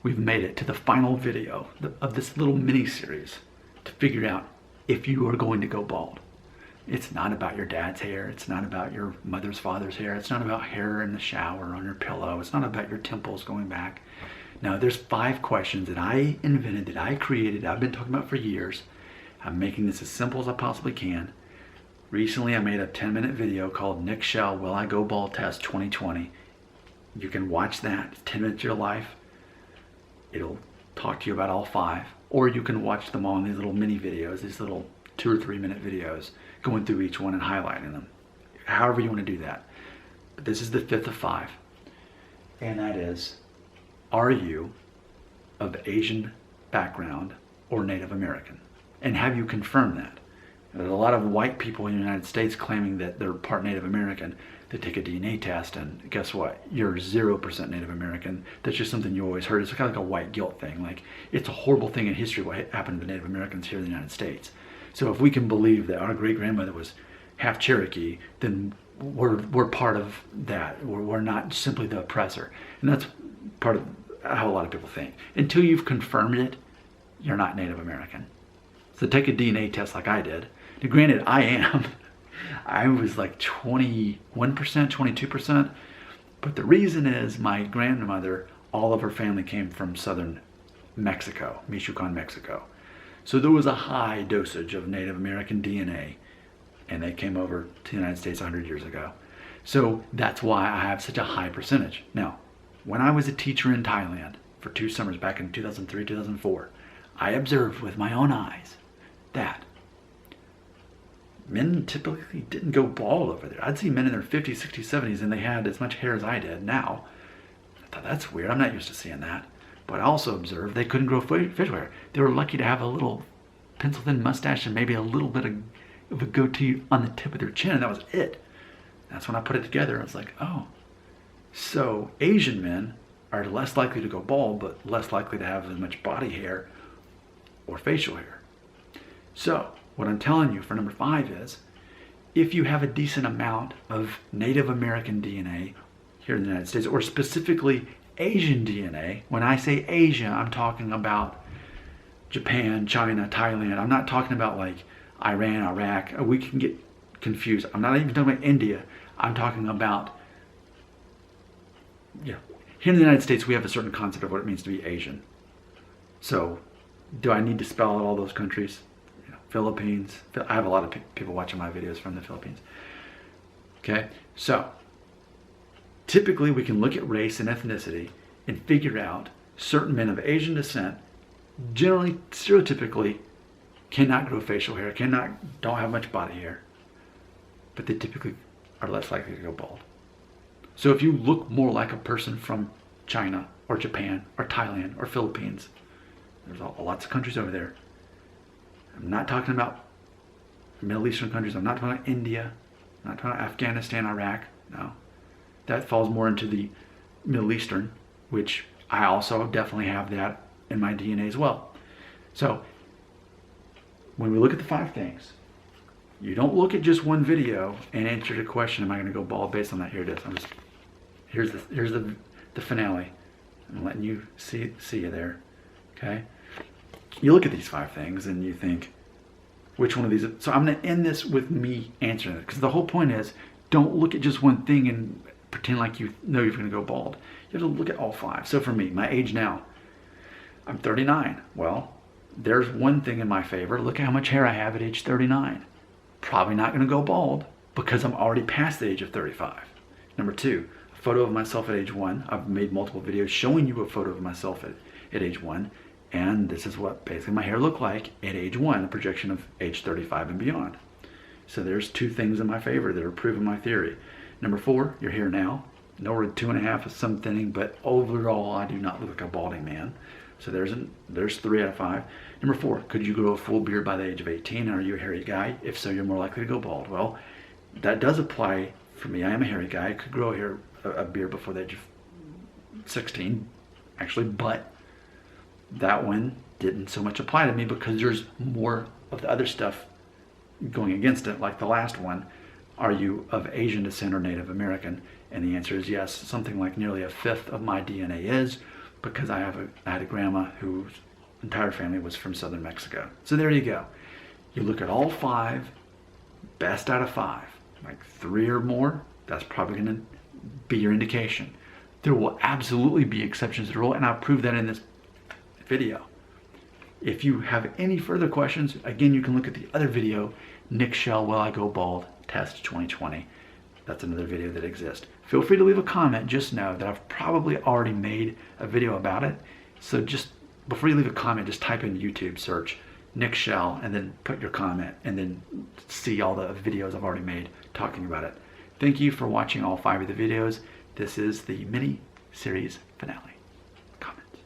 We've made it to the final video of this little mini series to figure out if you are going to go bald. It's not about your dad's hair. It's not about your mother's father's hair. It's not about hair in the shower on your pillow. It's not about your temples going back. No, there's 5 questions that I invented, that I created, I've been talking about for years. I'm making this as simple as I possibly can. Recently, I made a 10-minute video called Nick Shell Will I Go Bald Test 2020. You can watch that. It's 10 minutes of your life. It'll talk to you about all 5. Or you can watch them all in these little mini videos, these little 2 or 3 minute videos, going through each one and highlighting them. However you want to do that. But this is the 5th of 5. And that is, are you of Asian background or Native American? And have you confirmed that? There's a lot of white people in the United States claiming that they're part Native American. They take a DNA test and guess what? You're 0% Native American. That's just something you always heard. It's kind of like a white guilt thing. Like, it's a horrible thing in history what happened to Native Americans here in the United States. So if we can believe that our great-grandmother was half Cherokee, then we're part of that. We're not simply the oppressor. And that's part of how a lot of people think. Until you've confirmed it, you're not Native American. So take a DNA test like I did. Now, granted, I am. I was like 21%, 22%. But the reason is my grandmother, all of her family came from southern Mexico, Michoacan, Mexico. So there was a high dosage of Native American DNA, and they came over to the United States 100 years ago. So that's why I have such a high percentage. Now, when I was a teacher in Thailand for 2 summers back in 2003, 2004, I observed with my own eyes that men typically didn't go bald over there. I'd see men in their 50s, 60s, 70s, and they had as much hair as I did now. I thought, that's weird. I'm not used to seeing that. But I also observed they couldn't grow facial hair. They were lucky to have a little pencil-thin mustache and maybe a little bit of a goatee on the tip of their chin, and that was it. That's when I put it together. I was like, oh, so Asian men are less likely to go bald, but less likely to have as much body hair or facial hair. So what I'm telling you for number 5 is, if you have a decent amount of Native American DNA here in the United States, or specifically Asian DNA, when I say Asia, I'm talking about Japan, China, Thailand. I'm not talking about like Iran, Iraq. We can get confused. I'm not even talking about India. I'm talking about, here in the United States, we have a certain concept of what it means to be Asian. So do I need to spell out all those countries? Philippines. I have a lot of people watching my videos from the Philippines. Okay, so typically we can look at race and ethnicity and figure out certain men of Asian descent generally, stereotypically, cannot grow facial hair, don't have much body hair, but they typically are less likely to go bald. So if you look more like a person from China or Japan or Thailand or Philippines, there's lots of countries over there. I'm not talking about Middle Eastern countries. I'm not talking about India. I'm not talking about Afghanistan, Iraq. No. That falls more into the Middle Eastern, which I also definitely have that in my DNA as well. So when we look at the 5 things, you don't look at just one video and answer the question, am I going to go bald based on that? Here it is. Here's the finale. I'm letting you see you there. Okay? You look at these 5 things and you think, which one of these? So I'm going to end this with me answering it, because the whole point is, don't look at just one thing and pretend like you know you're going to go bald. You have to look at all 5. So for me, my age now, I'm 39. Well, there's one thing in my favor. Look at how much hair I have at age 39. Probably not going to go bald because I'm already past the age of 35. Number 2, a photo of myself at age 1. I've made multiple videos showing you a photo of myself at age 1. And this is what basically my hair looked like at age 1, a projection of age 35 and beyond. So there's 2 things in my favor that are proving my theory. Number 4, you're here now. Nowhere 2.5 is some thinning, but overall I do not look like a balding man. So there's 3 out of 5. Number 4, could you grow a full beard by the age of 18? Are you a hairy guy? If so, you're more likely to go bald. Well, that does apply for me. I am a hairy guy. I could grow a beard before the age of 16, actually, but that one didn't so much apply to me because there's more of the other stuff going against it, like the last one. Are you of Asian descent or Native American? And the answer is yes. Something like nearly 1/5 of my DNA is. because I had a grandma whose entire family was from southern Mexico. So there you go. You look at all 5, best out of 5, like 3 or more, that's probably going to be your indication. There will absolutely be exceptions to the rule, and I'll prove that in this video. If you have any further questions, again, you can look at the other video, Nick Shell, Will I Go Bald, Test 2020. That's another video that exists. Feel free to leave a comment. Just know that I've probably already made a video about it. So just before you leave a comment, just type in YouTube, search Nick Shell, and then put your comment, and then see all the videos I've already made talking about it. Thank you for watching all 5 of the videos. This is the mini series finale.